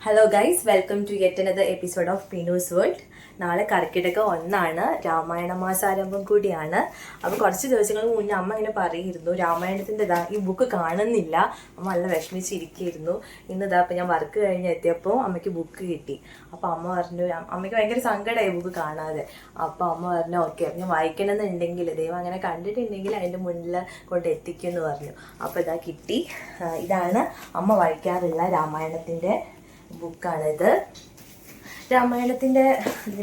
Hello guys, welcome to yet another episode of Peenu's world. നാളെ കർക്കിടക 1 രാമായണ മാസാരംഭം കൂടിയാണ്. അപ്പോൾ കുറച്ച് ദിവസങ്ങൾ മുന്നേ അമ്മ ഇങ്ങനെ പറയുമായിരുന്നു, രാമായണത്തിൻ്റെ ഈ ബുക്ക് കാണുന്നില്ല. അമ്മ നല്ല വിഷമിച്ചിരിക്കുകയായിരുന്നു. ഇന്നിതാ അപ്പോൾ ഞാൻ വർക്ക് കഴിഞ്ഞ് എത്തിയപ്പോൾ അമ്മയ്ക്ക് ബുക്ക് കിട്ടി. അപ്പോൾ അമ്മ പറഞ്ഞു, അമ്മയ്ക്ക് ഭയങ്കര സങ്കടമായി ബുക്ക് കാണാതെ. അപ്പോൾ അമ്മ പറഞ്ഞു, ഓക്കെ ഞാൻ വായിക്കണമെന്നുണ്ടെങ്കിൽ ദൈവം അങ്ങനെ കണ്ടിട്ടുണ്ടെങ്കിൽ അതിൻ്റെ മുന്നിൽ കൊണ്ട് എത്തിക്കുമെന്ന് പറഞ്ഞു. അപ്പോൾ ഇതാ കിട്ടി. ഇതാണ് അമ്മ വായിക്കാറുള്ള രാമായണത്തിൻ്റെ ബുക്കാണിത്. രാമായണത്തിൻ്റെ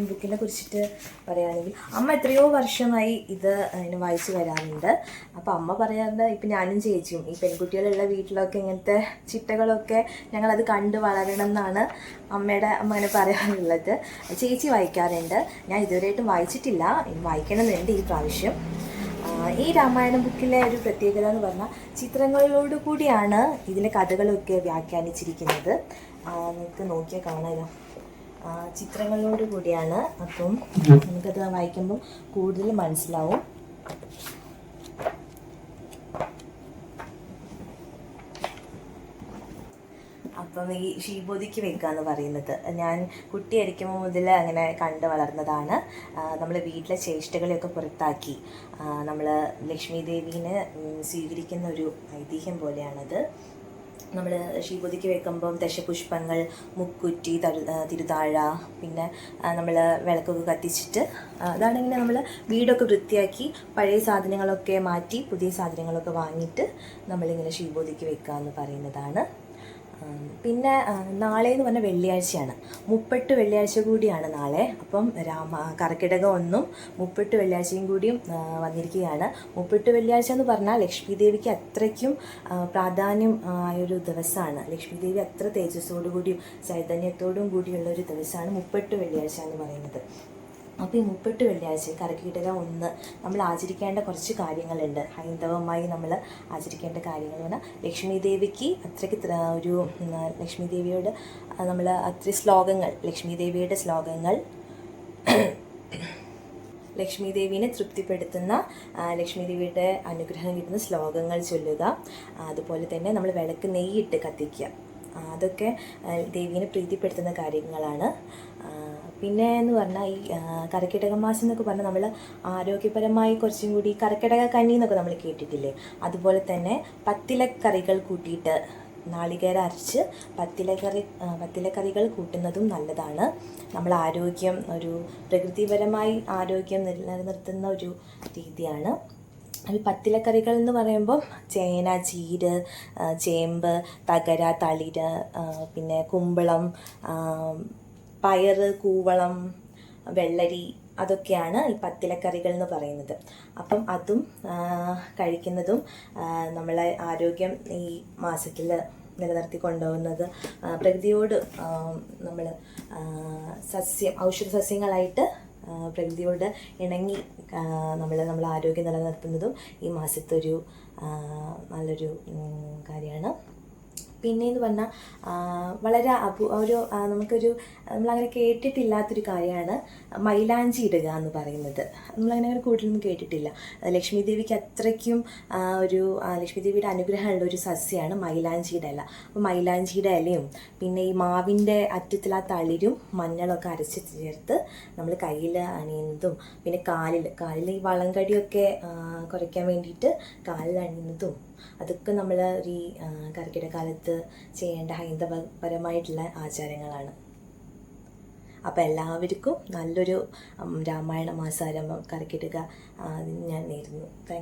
ബുക്കിനെ കുറിച്ചിട്ട് പറയുകയാണെങ്കിൽ അമ്മ എത്രയോ വർഷമായി ഇത് അതിന് വായിച്ചു വരാറുണ്ട്. അപ്പോൾ അമ്മ പറയാറുണ്ട്, ഇപ്പം ഞാനും ചേച്ചിയും ഈ പെൺകുട്ടികളുള്ള വീട്ടിലൊക്കെ ഇങ്ങനത്തെ ചിട്ടകളൊക്കെ ഞങ്ങളത് കണ്ട് വളരണം എന്നാണ് അമ്മ അങ്ങനെ പറയാറുള്ളത്. ചേച്ചി വായിക്കാറുണ്ട്, ഞാൻ ഇതുവരെയായിട്ടും വായിച്ചിട്ടില്ല. വായിക്കണമെന്നുണ്ട് ഈ പ്രാവശ്യം. ഈ രാമായണ ബുക്കിലെ ഒരു പ്രത്യേകത എന്ന് പറഞ്ഞാൽ ചിത്രങ്ങളോട് കൂടിയാണ് ഇതിലെ കഥകളൊക്കെ വ്യാഖ്യാനിച്ചിരിക്കുന്നത്. നമുക്ക് നോക്കിയാൽ കാണാമല്ലോ, ചിത്രങ്ങളോട് കൂടിയാണ്. അപ്പം നമുക്കത് വായിക്കുമ്പം കൂടുതൽ മനസ്സിലാവും. അപ്പം ഈ ശീബോധിക്ക് വെക്കുക എന്ന് പറയുന്നത് ഞാൻ കുട്ടിയായിരിക്കുമ്പോൾ മുതൽ അങ്ങനെ കണ്ടു വളർന്നതാണ്. നമ്മൾ വീട്ടിലെ ചേഷ്ടകളെയൊക്കെ പുറത്താക്കി നമ്മൾ ലക്ഷ്മി ദേവീനെ സ്വീകരിക്കുന്ന ഒരു ഐതിഹ്യം പോലെയാണത്. നമ്മൾ ശീബോധിക്ക് വെക്കുമ്പം ദശപുഷ്പങ്ങൾ, മുക്കുറ്റി, തിരുതാഴ, പിന്നെ നമ്മൾ വിളക്കൊക്കെ കത്തിച്ചിട്ട് അതാണെങ്കിൽ നമ്മൾ വീടൊക്കെ വൃത്തിയാക്കി പഴയ സാധനങ്ങളൊക്കെ മാറ്റി പുതിയ സാധനങ്ങളൊക്കെ വാങ്ങിയിട്ട് നമ്മളിങ്ങനെ ശീബോധിക്ക് വെക്കുക എന്ന് പറയുന്നതാണ്. പിന്നെ നാളെ എന്ന് പറഞ്ഞാൽ വെള്ളിയാഴ്ചയാണ്, മുപ്പെട്ട് വെള്ളിയാഴ്ച കൂടിയാണ് നാളെ. അപ്പം കർക്കിടക 1 മുപ്പെട്ട് വെള്ളിയാഴ്ചയും കൂടിയും വന്നിരിക്കുകയാണ്. മുപ്പെട്ട് വെള്ളിയാഴ്ച എന്ന് പറഞ്ഞാൽ ലക്ഷ്മി ദേവിക്ക് അത്രയ്ക്കും പ്രാധാന്യം ആയൊരു ദിവസമാണ്. ലക്ഷ്മി ദേവി അത്ര തേജസ്സോടു കൂടിയും ചൈതന്യത്തോടും കൂടിയുള്ള ഒരു ദിവസമാണ് മുപ്പെട്ട് വെള്ളിയാഴ്ച എന്ന് പറയുന്നത്. അപ്പോൾ ഈ മുപ്പെട്ട് വെള്ളിയാഴ്ച കർക്കിടക 1 നമ്മൾ ആചരിക്കേണ്ട കുറച്ച് കാര്യങ്ങളുണ്ട്. ഹൈന്ദവമായി നമ്മൾ ആചരിക്കേണ്ട കാര്യങ്ങൾ പറഞ്ഞാൽ ലക്ഷ്മി ദേവിക്ക് അത്രയ്ക്ക് ഒരു ലക്ഷ്മി ദേവിയോട് നമ്മൾ അത്ര ശ്ലോകങ്ങൾ, ലക്ഷ്മി ദേവിയുടെ ശ്ലോകങ്ങൾ, ലക്ഷ്മി ദേവീനെ തൃപ്തിപ്പെടുത്തുന്ന, ലക്ഷ്മി ദേവിയുടെ അനുഗ്രഹം കിട്ടുന്ന ശ്ലോകങ്ങൾ ചൊല്ലുക. അതുപോലെ തന്നെ നമ്മൾ വിളക്ക് നെയ്യിട്ട് കത്തിക്കുക. അതൊക്കെ ദേവീനെ പ്രീതിപ്പെടുത്തുന്ന കാര്യങ്ങളാണ്. പിന്നെ എന്ന് പറഞ്ഞാൽ ഈ കർക്കിടക മാസം എന്നൊക്കെ പറഞ്ഞാൽ നമ്മൾ ആരോഗ്യപരമായി കുറച്ചും കൂടി കർക്കിടക കഞ്ഞി എന്നൊക്കെ നമ്മൾ കേട്ടിട്ടില്ലേ, അതുപോലെ തന്നെ പത്തിലക്കറികൾ കൂട്ടിയിട്ട് നാളികേരം അരച്ച് പത്തിലക്കറികൾ കൂട്ടുന്നതും നല്ലതാണ്. നമ്മൾ ആരോഗ്യം ഒരു പ്രകൃതിപരമായി ആരോഗ്യം നിലനിർത്തുന്ന ഒരു രീതിയാണ്. ഈ പത്തിലക്കറികൾ എന്ന് പറയുമ്പോൾ ചേന, ചീര്, ചേമ്പ്, തകര, തളിര്, പിന്നെ കുമ്പളം, പയറ്, കൂവളം, വെള്ളരി, അതൊക്കെയാണ് ഈ പത്തിലക്കറികൾ എന്ന് പറയുന്നത്. അപ്പം അതും കഴിക്കുന്നതും നമ്മളെ ആരോഗ്യം ഈ മാസത്തിൽ നിലനിർത്തി കൊണ്ടുപോകുന്നത് പ്രകൃതിയോട് നമ്മൾ ഔഷധ സസ്യങ്ങളായിട്ട് പ്രകൃതിയോട് ഇണങ്ങി നമ്മൾ ആരോഗ്യം നിലനിർത്തുന്നതും ഈ മാസത്തെ ഒരു നല്ലൊരു കാര്യമാണ്. പിന്നെയെന്ന് പറഞ്ഞാൽ വളരെ നമ്മളങ്ങനെ കേട്ടിട്ടില്ലാത്തൊരു കാര്യമാണ് മൈലാഞ്ചി ഇടുക എന്ന് പറയുന്നത്. നമ്മളങ്ങനെ കൂടുതലൊന്നും കേട്ടിട്ടില്ല. ലക്ഷ്മി ദേവിക്ക് അത്രയ്ക്കും ലക്ഷ്മി ദേവിയുടെ അനുഗ്രഹമുള്ള ഒരു സസ്യമാണ് മൈലാഞ്ചിയുടെ ഇല. അപ്പോൾ മൈലാഞ്ചിയുടെ ഇലയും പിന്നെ ഈ മാവിൻ്റെ അറ്റത്തിൽ ആ തളിരും മഞ്ഞളൊക്കെ അരച്ച് ചേർത്ത് നമ്മൾ കയ്യിൽ അണിയുന്നതും, പിന്നെ കാലിൽ ഈ വളംകടിയൊക്കെ കുറയ്ക്കാൻ വേണ്ടിയിട്ട് കാലിൽ അണിയുന്നതും, അതൊക്കെ നമ്മൾ ഈ കർക്കിടക കാലത്ത് ചെയ്യേണ്ട ഹൈന്ദവപരമായിട്ടുള്ള ആചാരങ്ങളാണ്. അപ്പോൾ എല്ലാവർക്കും നല്ലൊരു രാമായണ മാസാരംഭം കർക്കിടക ഞാൻ നേരുന്നു. Thank you.